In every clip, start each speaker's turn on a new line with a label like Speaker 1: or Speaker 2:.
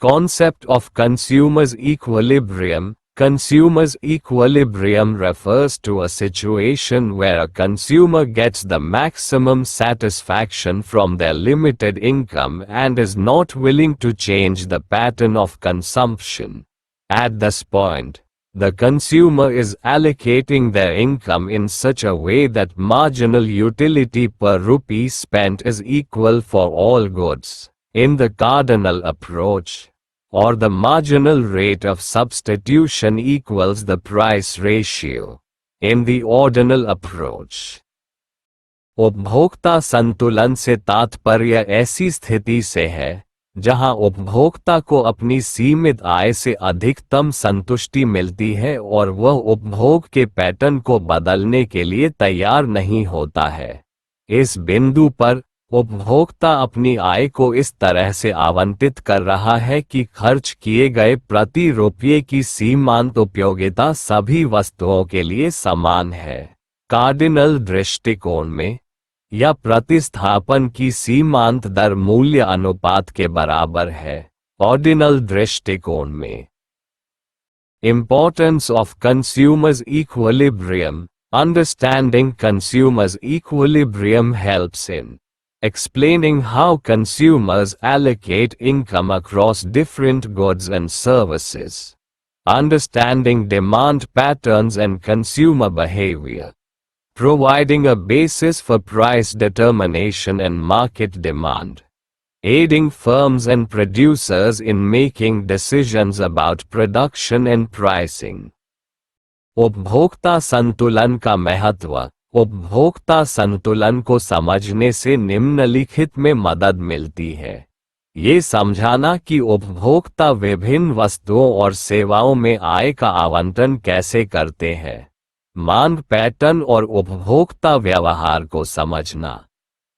Speaker 1: Concept of consumer's equilibrium. Consumer's equilibrium refers to a situation where a consumer gets the maximum satisfaction from their limited income and is not willing to change the pattern of consumption. At this point, the consumer is allocating their income in such a way that marginal utility per rupee spent is equal for all goods. In the cardinal approach, or the marginal rate of substitution equals the price ratio. In the ordinal approach, उपभोक्ता संतुलन से तात्पर्य ऐसी स्थिति से है जहां उपभोक्ता को अपनी सीमित आय से अधिकतम संतुष्टि मिलती है और वह उपभोग के पैटर्न को बदलने के लिए तैयार नहीं होता है। इस बिंदु पर उपभोक्ता अपनी आय को इस तरह से आवंटित कर रहा है कि खर्च किए गए प्रति रुपये की सीमांत उपयोगिता सभी वस्तुओं के लिए समान है। कार्डिनल दृष्टिकोण में, या प्रतिस्थापन की सीमांत दर मूल्य अनुपात के बराबर है। ऑर्डिनल दृष्टिकोण में, Importance of consumer's equilibrium. Understanding consumer's equilibrium helps in explaining how consumers allocate income across different goods and services. Understanding demand patterns and consumer behavior. Providing a basis for price determination and market demand. Aiding firms and producers in making decisions about production and pricing. उपभोक्ता संतुलन का महत्व। उपभोक्ता संतुलन को समझने से निम्नलिखित में मदद मिलती है। ये समझाना कि उपभोक्ता विभिन्न वस्तुओं और सेवाओं में आय का आवंटन कैसे करते हैं। मांग पैटर्न और उपभोक्ता व्यवहार को समझना।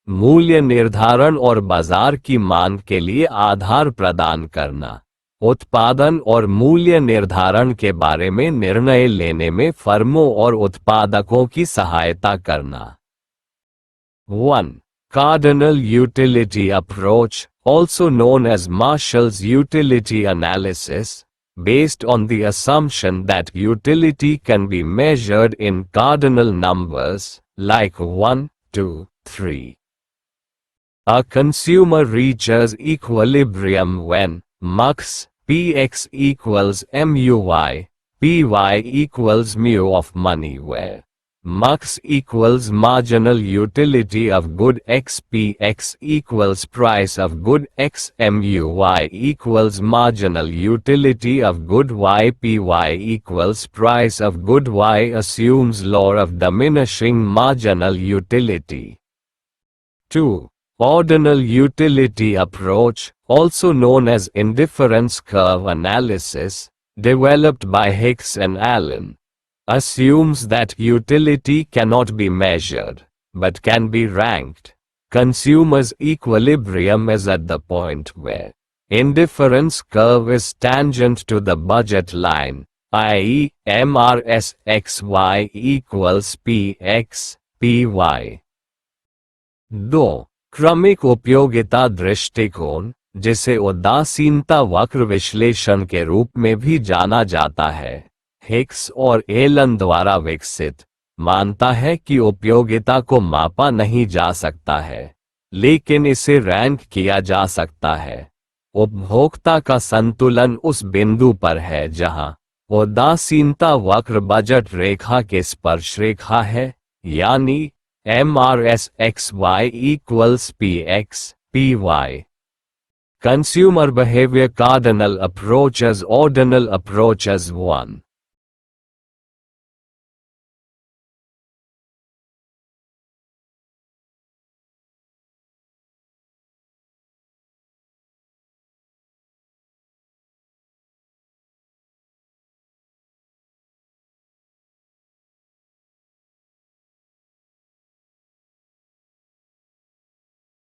Speaker 1: मूल्य निर्धारण और बाजार की मांग के लिए आधार प्रदान करना। उत्पादन और मूल्य निर्धारण के बारे में निर्णय लेने में फर्मों और उत्पादकों की सहायता करना। 1. Cardinal utility approach, also known as Marshall's utility analysis, based on the assumption that utility can be measured in cardinal numbers, like 1, 2, 3. A consumer reaches equilibrium when MUX Px equals MUY, Py equals mu of money, where MUX equals marginal utility of good X, Px equals price of good X, MUY equals marginal utility of good Y, Py equals price of good Y assumes law of diminishing marginal utility. 2. Ordinal utility approach, also known as indifference curve analysis, developed by Hicks and Allen, assumes that utility cannot be measured, but can be ranked. Consumer's equilibrium is at the point where indifference curve is tangent to the budget line, i.e., MRSXY equals PX, PY. 2. क्रमिक उपयोगिता दृष्टिकोण, जिसे उदासीनता वक्र विश्लेषण के रूप में भी जाना जाता है, हिक्स और एलन द्वारा विकसित, मानता है कि उपयोगिता को मापा नहीं जा सकता है, लेकिन इसे रैंक किया जा सकता है। उपभोक्ता का संतुलन उस बिंदु पर है जहां उदासीनता वक्र बजट रेखा के स्पर्शरेखा है, यानी MRSXY equals PX, PY. Consumer behavior cardinal approaches ordinal approaches 1.